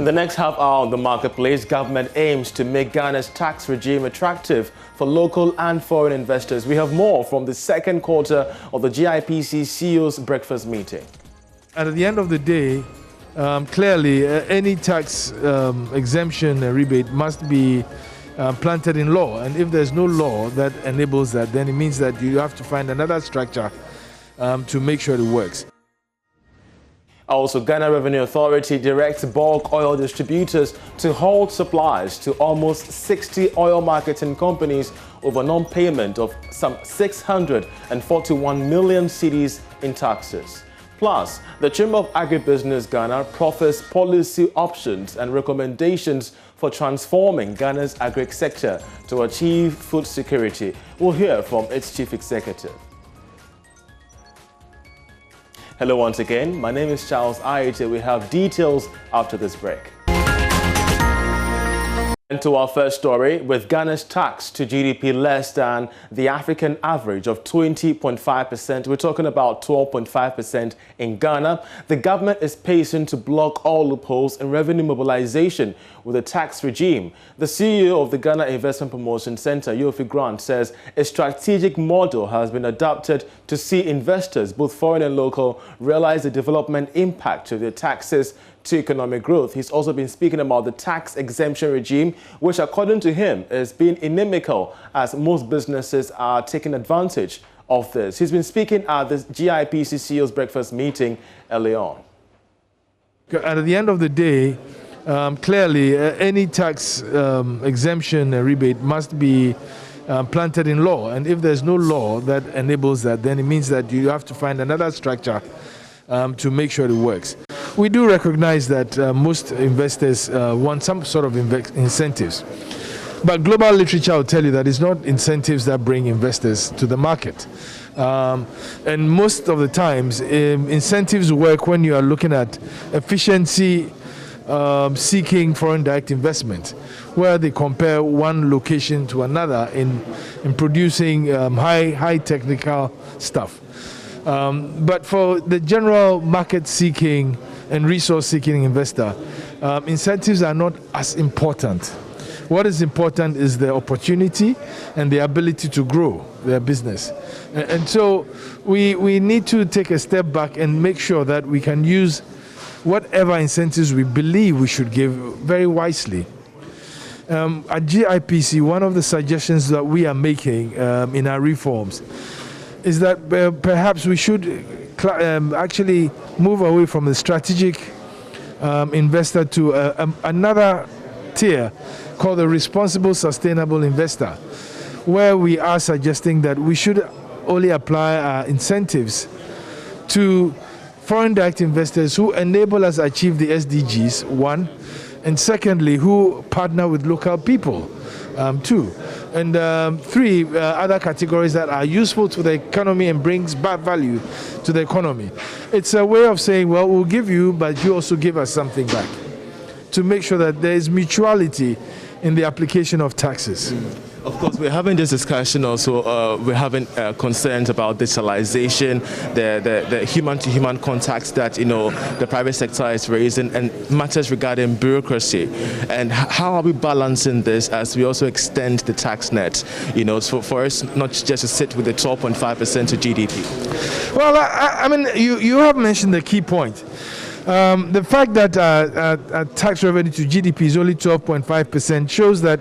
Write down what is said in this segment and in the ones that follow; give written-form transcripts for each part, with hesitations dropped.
In the next half hour on the marketplace, government aims to make Ghana's tax regime attractive for local and foreign investors. We have more from the second quarter of the GIPC CEO's breakfast meeting. And at the end of the day, clearly any tax exemption rebate must be planted in law. And if there's no law that enables that, then it means that you have to find another structure to make sure it works. Also, Ghana Revenue Authority directs bulk oil distributors to halt supplies to almost 60 oil marketing companies over non-payment of some 641 million cedis in taxes. Plus, the Chamber of AgriBusiness Ghana proffers policy options and recommendations for transforming Ghana's agri sector to achieve food security. We'll hear from its chief executive. Hello once again, my name is Charles Aite. We have details after this break. And to our first story, with Ghana's tax to GDP less than the African average of 20.5%, we're talking about 12.5% in Ghana, the government is pacing to block all loopholes in revenue mobilization with the tax regime. The CEO of the Ghana Investment Promotion Center, Yofi Grant, says a strategic model has been adopted to see investors, both foreign and local, realize the development impact of their taxes to economic growth. He's also been speaking about the tax exemption regime, which according to him is being inimical as most businesses are taking advantage of this. He's been speaking at the GIPC CEO's breakfast meeting early on. And at the end of the day, clearly any tax exemption rebate must be planted in law. And if there's no law that enables that, then it means that you have to find another structure to make sure it works. We do recognize that most investors want some sort of incentives. But global literature will tell you that it's not incentives that bring investors to the market. And most of the times, incentives work when you are looking at efficiency seeking foreign direct investment, where they compare one location to another in producing high technical stuff. But for the general market seeking and resource seeking investor, incentives are not as important. What is important is the opportunity and the ability to grow their business. And so we need to take a step back and make sure that we can use whatever incentives we believe we should give very wisely. At GIPC, one of the suggestions that we are making in our reforms is that perhaps we should actually move away from the strategic investor to another tier called the responsible sustainable investor, where we are suggesting that we should only apply our incentives to foreign direct investors who enable us achieve the SDGs, one, and secondly, who partner with local people, two, and three, other categories that are useful to the economy and brings back value to the economy. It's a way of saying, well, we'll give you, but you also give us something back, to make sure that there is mutuality in the application of taxes. Of course, we're having this discussion also, we're having concerns about digitalization, the human-to-human contacts that, the private sector is raising, and matters regarding bureaucracy. And how are we balancing this as we also extend the tax net, so for us not just to sit with the 12.5% to GDP? Well, I mean, you have mentioned the key point. The fact that tax revenue to GDP is only 12.5% shows that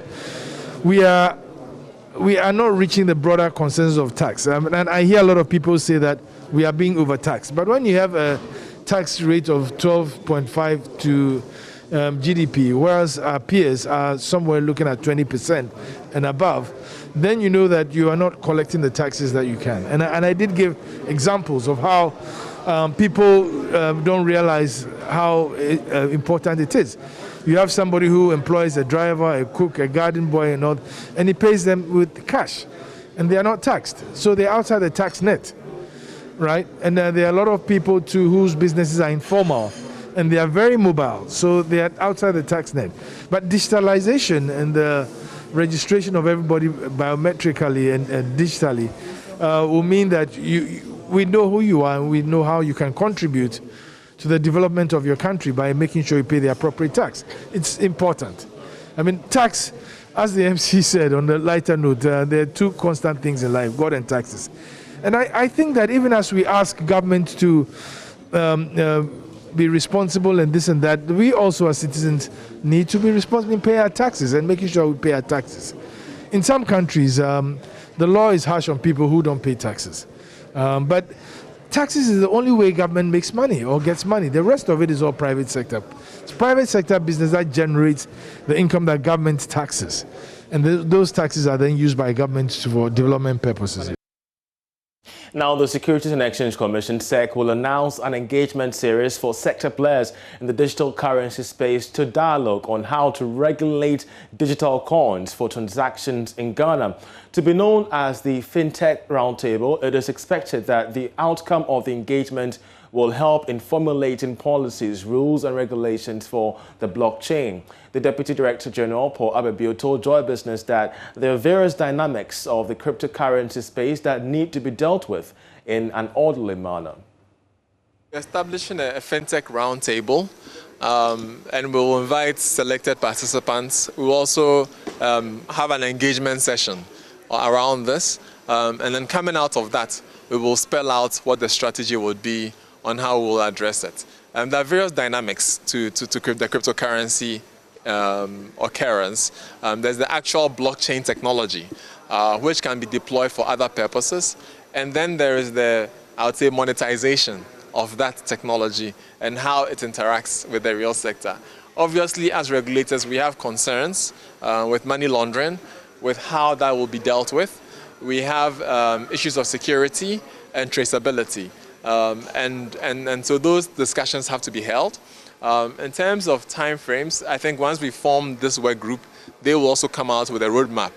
we are not reaching the broader consensus of tax. And I hear a lot of people say that we are being overtaxed. But when you have a tax rate of 12.5 to GDP, whereas our peers are somewhere looking at 20% and above, then you know that you are not collecting the taxes that you can. And I did give examples of how people don't realize how important it is. You have somebody who employs a driver, a cook, a garden boy, and all, and he pays them with cash, and they are not taxed. So they're outside the tax net, right? And there are a lot of people too whose businesses are informal, and they are very mobile, so they are outside the tax net. But digitalization and the registration of everybody biometrically and digitally will mean that we know who you are, and we know how you can contribute to the development of your country by making sure you pay the appropriate tax. It's important. I mean, tax, as the MC said on the lighter note, there are two constant things in life, God and taxes. And I think that even as we ask government to be responsible and this and that, we also as citizens need to be responsible in paying our taxes and making sure we pay our taxes. In some countries, the law is harsh on people who don't pay taxes. But taxes is the only way government makes money or gets money. The rest of it is all private sector. It's private sector business that generates the income that government taxes. And those taxes are then used by government for development purposes. Now, the Securities and Exchange Commission, SEC, will announce an engagement series for sector players in the digital currency space to dialogue on how to regulate digital coins for transactions in Ghana. To be known as the Fintech Roundtable, it is expected that the outcome of the engagement will help in formulating policies, rules and regulations for the blockchain. The Deputy Director General, Paul Abebio, told JoyBusiness that there are various dynamics of the cryptocurrency space that need to be dealt with in an orderly manner. We're establishing a Fintech Roundtable, and we'll invite selected participants. We'll also have an engagement session around this, and then coming out of that, we will spell out what the strategy would be on how we'll address it. There are various dynamics to the cryptocurrency occurrence. There's the actual blockchain technology, which can be deployed for other purposes. And then there is the, I would say, monetization of that technology and how it interacts with the real sector. Obviously, as regulators, we have concerns with money laundering, with how that will be dealt with. We have issues of security and traceability. And so those discussions have to be held. In terms of timeframes, I think once we form this work group, they will also come out with a roadmap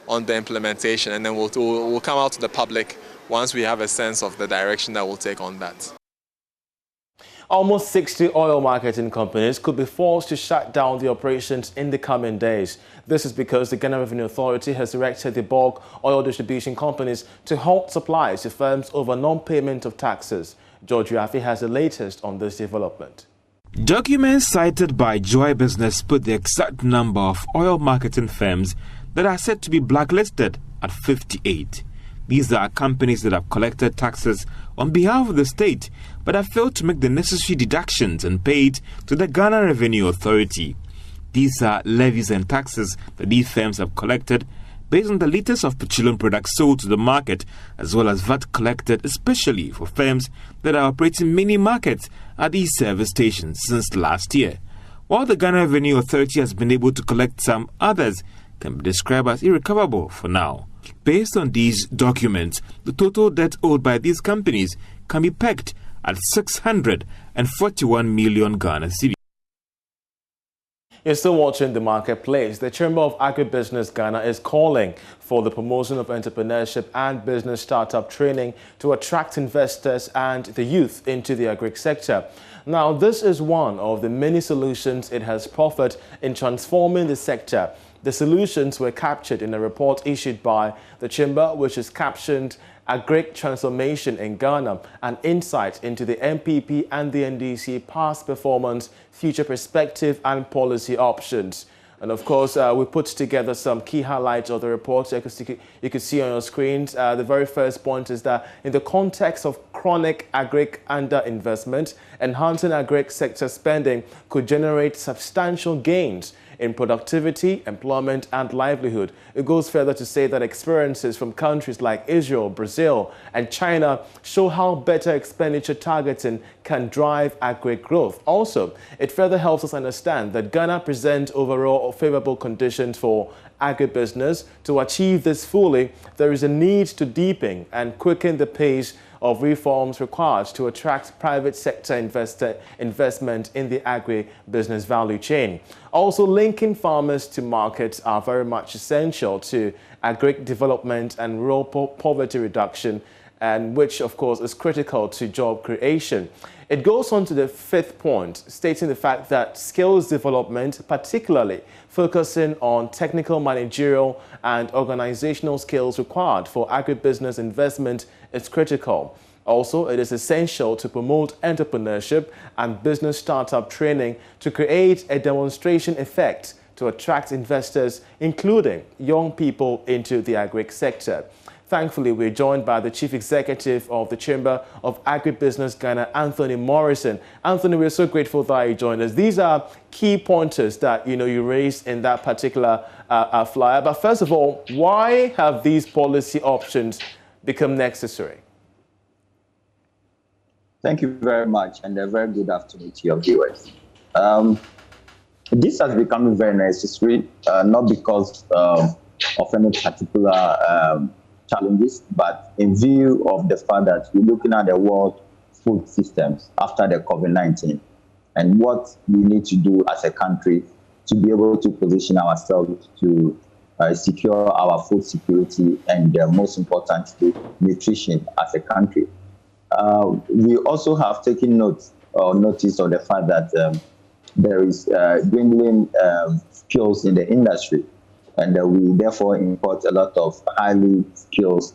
on the implementation, and then we'll come out to the public once we have a sense of the direction that we'll take on that. Almost 60 oil marketing companies could be forced to shut down the operations in the coming days. This is because the Ghana Revenue Authority has directed the bulk oil distribution companies to halt supplies to firms over non-payment of taxes. George Yafi has the latest on this development. Documents cited by JoyBusiness put the exact number of oil marketing firms that are said to be blacklisted at 58. These are companies that have collected taxes on behalf of the state but have failed to make the necessary deductions and paid to the Ghana Revenue Authority. These are levies and taxes that these firms have collected based on the liters of petroleum products sold to the market, as well as VAT collected especially for firms that are operating many markets at these service stations since last year. While the Ghana Revenue Authority has been able to collect some, others can be described as irrecoverable for now. Based on these documents, the total debt owed by these companies can be pegged at 641 million Ghana cedis. You're still watching The Marketplace. The Chamber of AgriBusiness Ghana is calling for the promotion of entrepreneurship and business startup training to attract investors and the youth into the agri sector. Now, this is one of the many solutions it has proffered in transforming the sector. The solutions were captured in a report issued by the Chamber, which is captioned Agri Transformation in Ghana, an insight into the MPP and the NDC past performance, future perspective and policy options. And of course, we put together some key highlights of the report you can see on your screens. The very first point is that in the context of chronic agri underinvestment, enhancing agri sector spending could generate substantial gains in productivity, employment and livelihood. It goes further to say that experiences from countries like Israel, Brazil and China show how better expenditure targeting can drive agri growth. Also, it further helps us understand that Ghana presents overall favorable conditions for agribusiness. To achieve this fully, there is a need to deepen and quicken the pace of reforms required to attract private sector investment in the agri-business value chain. Also, linking farmers to markets are very much essential to agri development and rural poverty reduction, and which of course is critical to job creation. It goes on to the fifth point, stating the fact that skills development, particularly focusing on technical, managerial and organizational skills required for agribusiness investment, is critical. Also, it is essential to promote entrepreneurship and business startup training to create a demonstration effect to attract investors, including young people, into the agri sector. Thankfully, we're joined by the Chief Executive of the Chamber of AgriBusiness Ghana, Anthony Morrison. Anthony, we're so grateful that you joined us. These are key pointers that you raised in that particular flyer. But first of all, why have these policy options become necessary? Thank you very much, and a very good afternoon to your viewers. This has become very necessary, not because of any particular challenges, but in view of the fact that we're looking at the world food systems after the COVID-19 and what we need to do as a country to be able to position ourselves to secure our food security and most importantly, nutrition as a country. We also have taken notice of the fact that there is dwindling skills in the industry, and we therefore import a lot of highly skills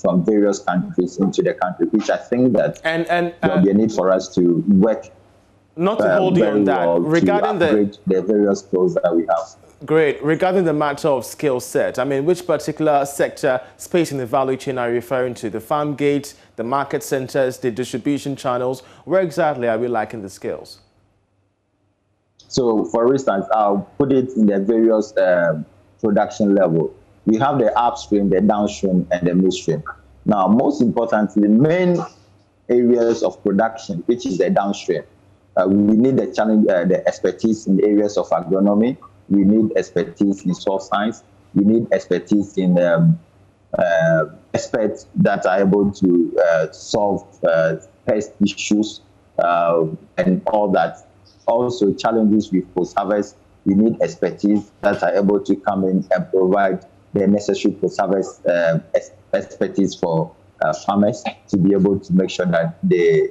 from various countries into the country, which I think that there will be a need for us to work. Not to hold you on that, regarding the various skills that we have. Great. Regarding the matter of skill set, I mean, which particular sector, space in the value chain are you referring to? The farm gates, the market centers, the distribution channels? Where exactly are we lacking the skills? So, for instance, I'll put it in the various production level. We have the upstream, the downstream, and the midstream. Now, most importantly, the main areas of production, which is the downstream, we need the expertise in the areas of agronomy. We need expertise in soil science. We need expertise in experts that are able to solve pest issues and all that. Also, challenges with post-harvest. We need expertise that are able to come in and provide the necessary post-harvest expertise for farmers to be able to make sure that they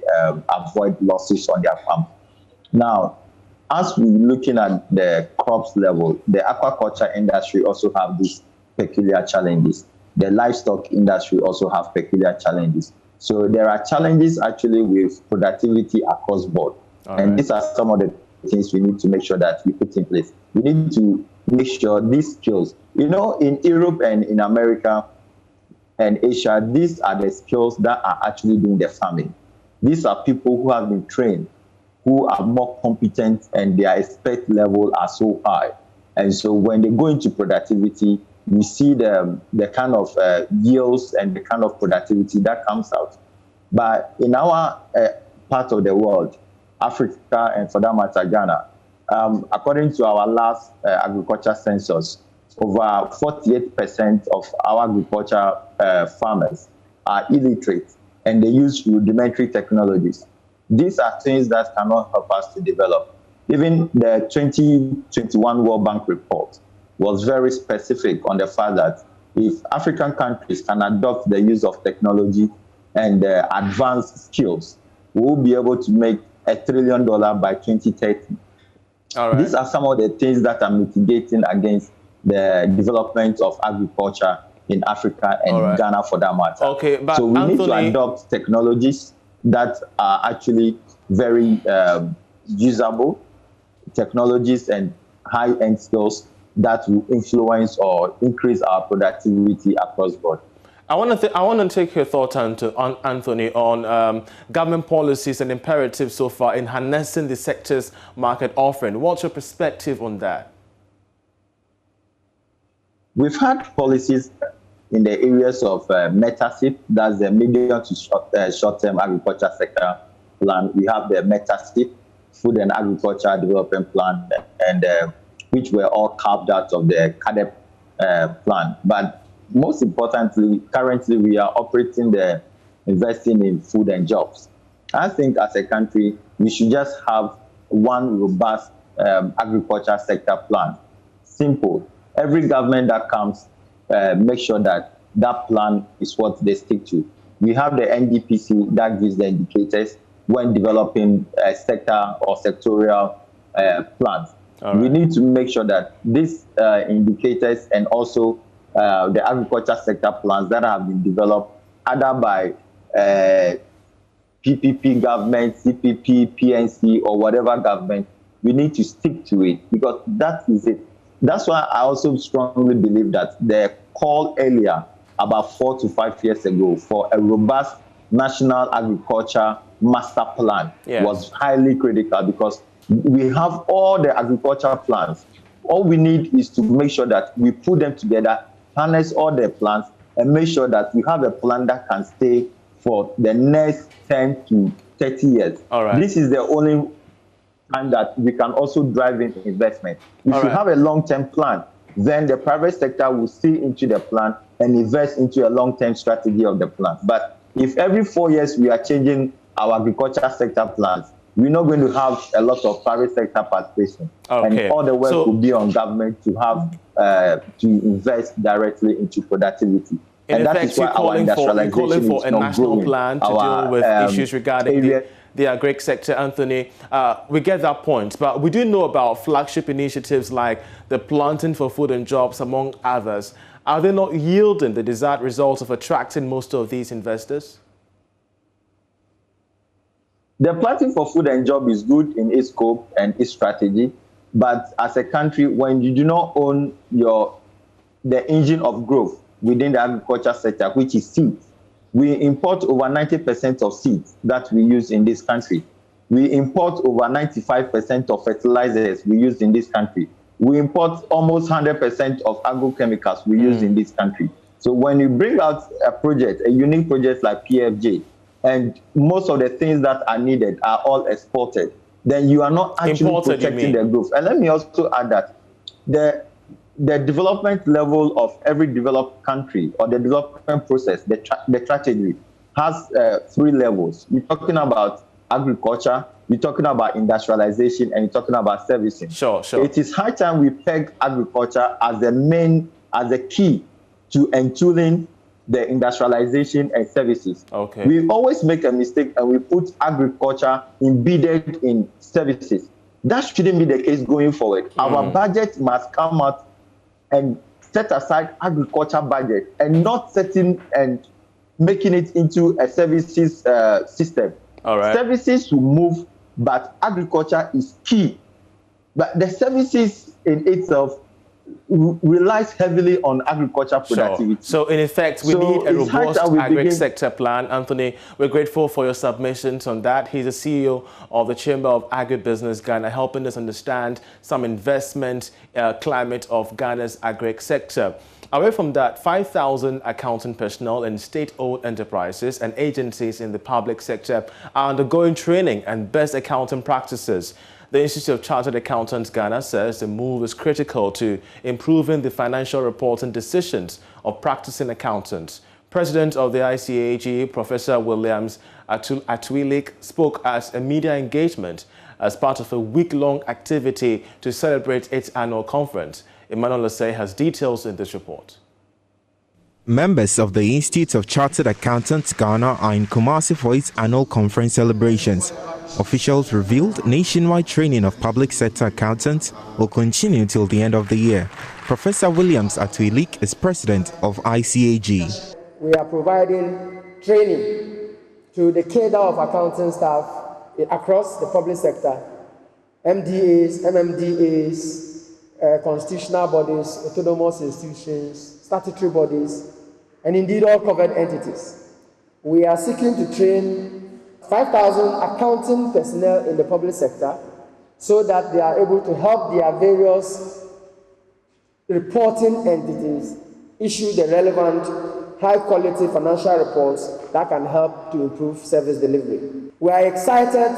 avoid losses on their farm. Now, as we're looking at the crops level, the aquaculture industry also have these peculiar challenges. The livestock industry also have peculiar challenges. So there are challenges actually with productivity across board. And these are some of the things we need to make sure that we put in place. We need to make sure these skills, in Europe and in America and Asia, these are the skills that are actually doing the farming. These are people who have been trained, who are more competent, and their expert level are so high. And so when they go into productivity, we see the kind of yields and the kind of productivity that comes out. But in our part of the world, Africa, and for that matter, Ghana, according to our last agriculture census, over 48% of our agriculture farmers are illiterate, and they use rudimentary technologies. These are things that cannot help us to develop. Even the 2021 World Bank report was very specific on the fact that if African countries can adopt the use of technology and advanced skills, we will be able to make $1 trillion by 2030. All right. These are some of the things that are mitigating against the development of agriculture in Africa and Ghana for that matter. Okay, but so we need to adopt technologies that are actually very usable, technologies and high-end skills that will influence or increase our productivity across board. I want to take your thought, Anthony, on government policies and imperatives so far in harnessing the sector's market offering. What's your perspective on that? We've had policies in the areas of METASIP, that's the medium to short-term agriculture sector plan. We have the METASIP, Food and Agriculture Development Plan, and which were all carved out of the CADEP plan. But most importantly, currently we are operating the investing in food and jobs. I think as a country, we should just have one robust agriculture sector plan. Simple. Every government that comes, make sure that that plan is what they stick to. We have the NDPC that gives the indicators when developing a sector or sectorial plans. Right. We need to make sure that these indicators and also the agriculture sector plans that have been developed either by PPP government, CPP, PNC, or whatever government. We need to stick to it because that is it. That's why I also strongly believe that the call earlier, about 4 to 5 years ago, for a robust national agriculture master plan was highly critical because we have all the agriculture plans. All we need is to make sure that we put them together, harness all the plans, and make sure that we have a plan that can stay for the next 10 to 30 years. All right. This is the only time that we can also drive in investment. If you have a long-term plan, then the private sector will see into the plan and invest into a long-term strategy of the plan. But if every 4 years we are changing our agriculture sector plans, we're not going to have a lot of private sector participation. And all the work will be on government to have to invest directly into productivity. In and effect, that is why our industrialization calling for a national plan to deal with issues regarding the agri sector, Anthony. We get that point, but we do know about flagship initiatives like the Planting for Food and Jobs, among others. Are they not yielding the desired results of attracting most of these investors? The Planting for Food and Job is good in its scope and its strategy, but as a country, when you do not own the engine of growth within the agriculture sector, which is seeds, we import over 90% of seeds that we use in this country. We import over 95% of fertilizers we use in this country. We import almost 100% of agrochemicals we use in this country. So when you bring out a project, a unique project like PFJ, and most of the things that are needed are all exported, then you are not actually protecting the growth. And let me also add that the development level of every developed country or the development process, the strategy, has 3 levels. You're talking about agriculture, you're talking about industrialization, and you're talking about servicing. Sure. It is high time we peg agriculture as the key to entooling the industrialization and services. We always make a mistake and we put agriculture embedded in services. That shouldn't be the case going forward. Our budget must come out and set aside agriculture budget and not setting and making it into a services system. Services will move, but agriculture is key. But the services in itself relies heavily on agriculture productivity. So in effect, we need a robust agri-sector plan. Anthony, we're grateful for your submissions on that. He's the CEO of the Chamber of AgriBusiness Ghana, helping us understand some investment climate of Ghana's agri-sector. Away from that, 5,000 accounting personnel in state-owned enterprises and agencies in the public sector are undergoing training and best accounting practices. The Institute of Chartered Accountants Ghana says the move is critical to improving the financial reporting decisions of practicing accountants. President of the ICAG, Professor Williams Atuilik, spoke at a media engagement as part of a week-long activity to celebrate its annual conference. Emmanuel Lasey has details in this report. Members of the Institute of Chartered Accountants Ghana are in Kumasi for its annual conference celebrations. Officials revealed nationwide training of public sector accountants will continue till the end of the year. Professor Williams Atuilik is president of ICAG. We are providing training to the cadre of accounting staff across the public sector, MDAs, MMDAs, constitutional bodies, autonomous institutions, statutory bodies, and indeed all covered entities. We are seeking to train 5,000 accounting personnel in the public sector so that they are able to help their various reporting entities issue the relevant high-quality financial reports that can help to improve service delivery. We are excited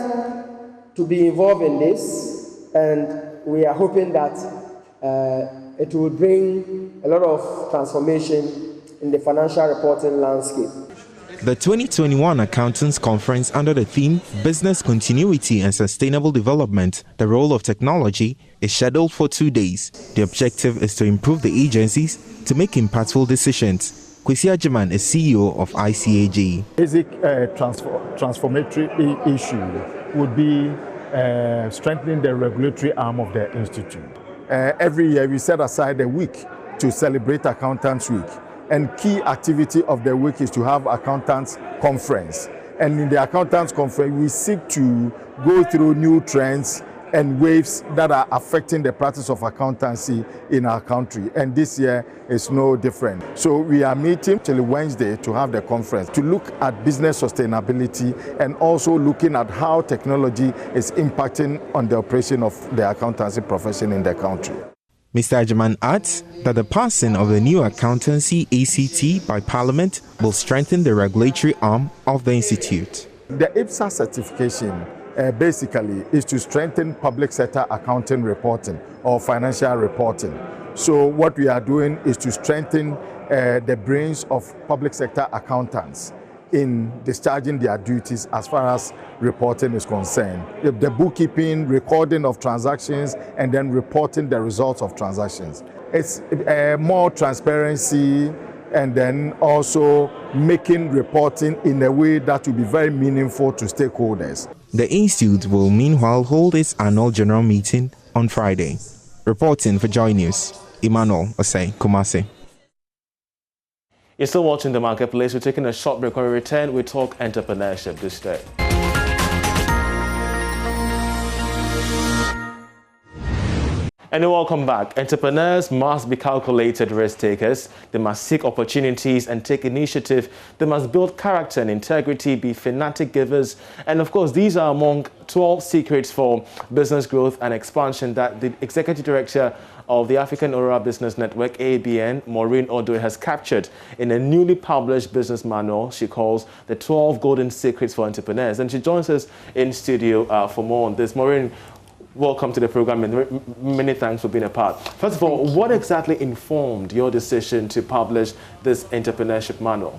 to be involved in this, and we are hoping that it will bring a lot of transformation in the financial reporting landscape. The 2021 Accountants Conference under the theme Business Continuity and Sustainable Development, the Role of Technology, is scheduled for 2 days. The objective is to improve the agencies to make impactful decisions. Kwesi Ajiman is CEO of ICAG. Basic transformatory issue would be strengthening the regulatory arm of the institute. Every year we set aside a week to celebrate Accountants Week. And key activity of the week is to have accountants conference. And in the accountants conference, we seek to go through new trends and waves that are affecting the practice of accountancy in our country. And this year is no different. So we are meeting till Wednesday to have the conference to look at business sustainability and also looking at how technology is impacting on the operation of the accountancy profession in the country. Mr. Agyemang adds that the passing of the new accountancy ACT by Parliament will strengthen the regulatory arm of the institute. The IPSA certification basically is to strengthen public sector accounting reporting or financial reporting. So what we are doing is to strengthen the brains of public sector accountants in discharging their duties as far as reporting is concerned. The bookkeeping, recording of transactions, and then reporting the results of transactions. It's more transparency, and then also making reporting in a way that will be very meaningful to stakeholders. The institute will meanwhile hold its annual general meeting on Friday. Reporting for JoyNews, Emmanuel Osei, Kumasi. You're still watching The Marketplace. We're taking a short break. When we return, we talk entrepreneurship this day. And welcome back. Entrepreneurs must be calculated risk takers. They must seek opportunities and take initiative. They must build character and integrity, be fanatic givers. And of course, these are among 12 secrets for business growth and expansion that the Executive Director of the African Oral Business Network, ABN, Maureen Odoi, has captured in a newly published business manual she calls the 12 Golden Secrets for Entrepreneurs. And she joins us in studio for more on this. Maureen, welcome to the program and many thanks for being a part. First of all, what exactly informed your decision to publish this entrepreneurship manual?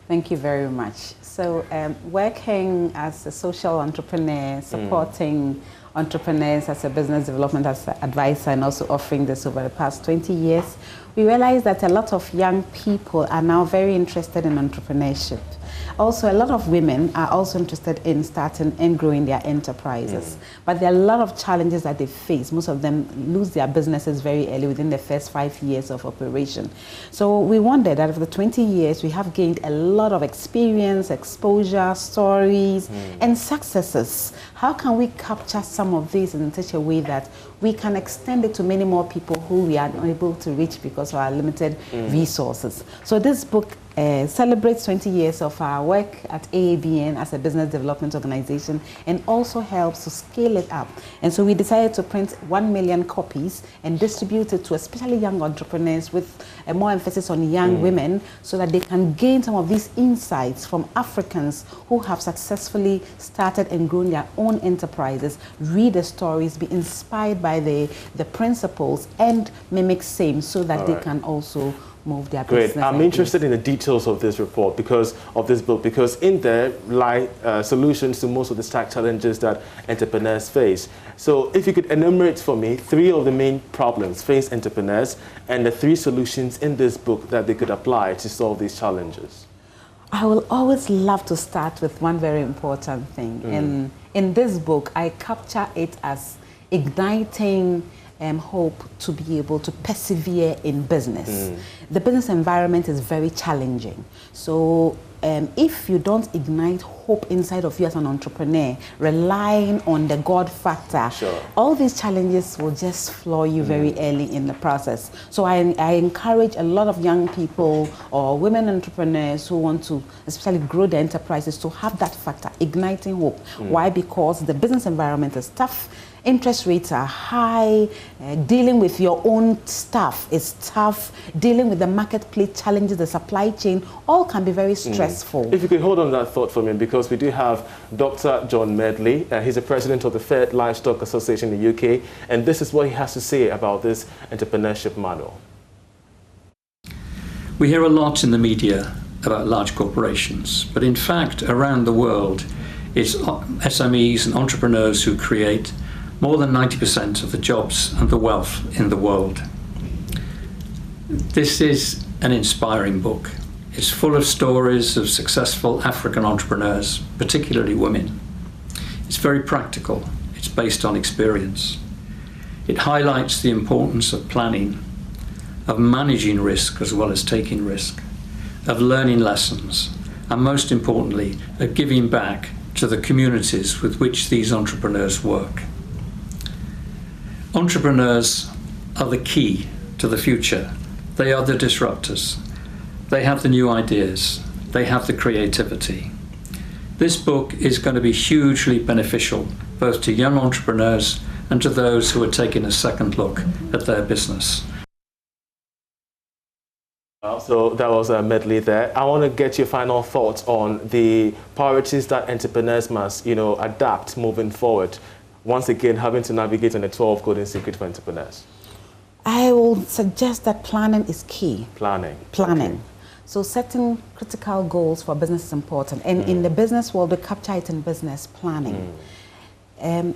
Thank you very much. So working as a social entrepreneur, supporting entrepreneurs as a business development advisor, and also offering this over the past 20 years, we realized that a lot of young people are now very interested in entrepreneurship. Also, a lot of women are also interested in starting and growing their enterprises. But there are a lot of challenges that they face. Most of them lose their businesses very early within the first 5 years of operation. So we wondered that over the 20 years, we have gained a lot of experience, exposure, stories, and successes. How can we capture some of these in such a way that we can extend it to many more people who we are unable to reach because of our limited resources? So this book celebrates 20 years of our work at AABN as a business development organization and also helps to scale it up. And so we decided to print 1 million copies and distribute it to especially young entrepreneurs with a more emphasis on young women so that they can gain some of these insights from Africans who have successfully started and grown their own enterprises, read the stories, be inspired by the principles and mimic same so that they can also move their business. Great. I'm interested in the details of this report because of this book, because in there lie solutions to most of the stack challenges that entrepreneurs face. So if you could enumerate for me 3 of the main problems faced entrepreneurs and the 3 solutions in this book that they could apply to solve these challenges. I will always love to start with one very important thing. In this book, I capture it as igniting hope to be able to persevere in business. The business environment is very challenging. So if you don't ignite hope inside of you as an entrepreneur, relying on the God factor, all these challenges will just floor you very early in the process. So I encourage a lot of young people or women entrepreneurs who want to especially grow their enterprises to have that factor, igniting hope. Why? Because the business environment is tough. Interest rates are high, dealing with your own staff is tough, dealing with the marketplace challenges, the supply chain, all can be very stressful. If you could hold on that thought for me, because we do have Dr. John Medley. He's the president of the Fed Livestock Association in the UK, and this is what he has to say about this entrepreneurship manual. We hear a lot in the media about large corporations, but in fact, around the world, it's SMEs and entrepreneurs who create more than 90% of the jobs and the wealth in the world. This is an inspiring book. It's full of stories of successful African entrepreneurs, particularly women. It's very practical. It's based on experience. It highlights the importance of planning, of managing risk as well as taking risk. of learning lessons, and most importantly, of giving back to the communities with which these entrepreneurs work. Entrepreneurs are the key to the future. They are the disruptors. They have the new ideas. They have the creativity. This book is going to be hugely beneficial both to young entrepreneurs and to those who are taking a second look at their business. So that was a medley there. I want to get your final thoughts on the priorities that entrepreneurs must, adapt moving forward. Once again, having to navigate on the 12 golden secrets for entrepreneurs. I will suggest that planning is key. Planning. Okay. So setting critical goals for business is important. And in the business world, we capture it in business planning.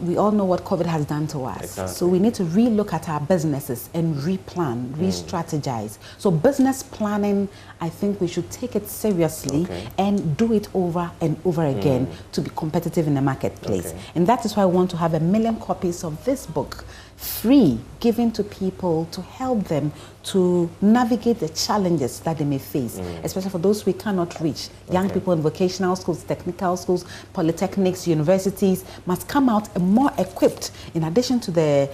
We all know what COVID has done to us. Exactly. So we need to relook at our businesses and replan, re-strategize. So business planning, I think we should take it seriously and do it over and over again to be competitive in the marketplace. And that is why I want to have 1 million copies of this book free, given to people to help them to navigate the challenges that they may face, especially for those we cannot reach. Young people in vocational schools, technical schools, polytechnics, universities must come out more equipped. In addition to the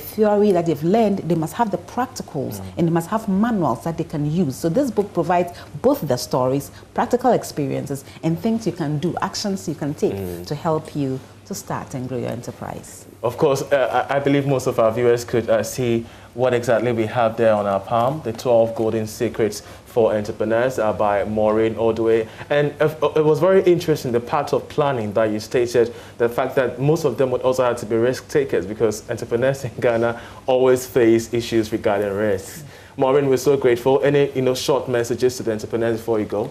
theory that they've learned, they must have the practicals and they must have manuals that they can use. So this book provides both the stories, practical experiences, and things you can do, actions you can take to help you to start and grow your enterprise. Of course, I believe most of our viewers could see what exactly we have there on our palm, the 12 Golden Secrets for Entrepreneurs by Maureen Odwe. And it was very interesting, the part of planning that you stated, the fact that most of them would also have to be risk takers because entrepreneurs in Ghana always face issues regarding risks. Maureen, we're so grateful. Any short messages to the entrepreneurs before you go?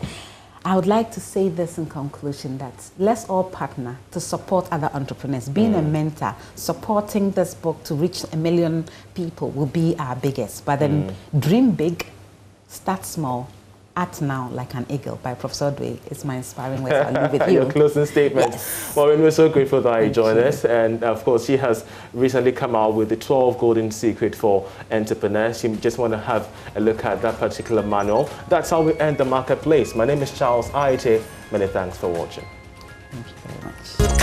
I would like to say this in conclusion, that let's all partner to support other entrepreneurs. Being a mentor, supporting this book to reach 1 million people will be our biggest. But then dream big, start small, act now like an eagle by Professor Odwe. It's my inspiring words. I'll leave with you. Your closing statement. Yes. Maureen, we're so grateful that you joined us. And of course, she has recently come out with the 12 Golden Secrets for Entrepreneurs. You just want to have a look at that particular manual. That's how we end the marketplace. My name is Charles Aite. Many thanks for watching. Thank you very much.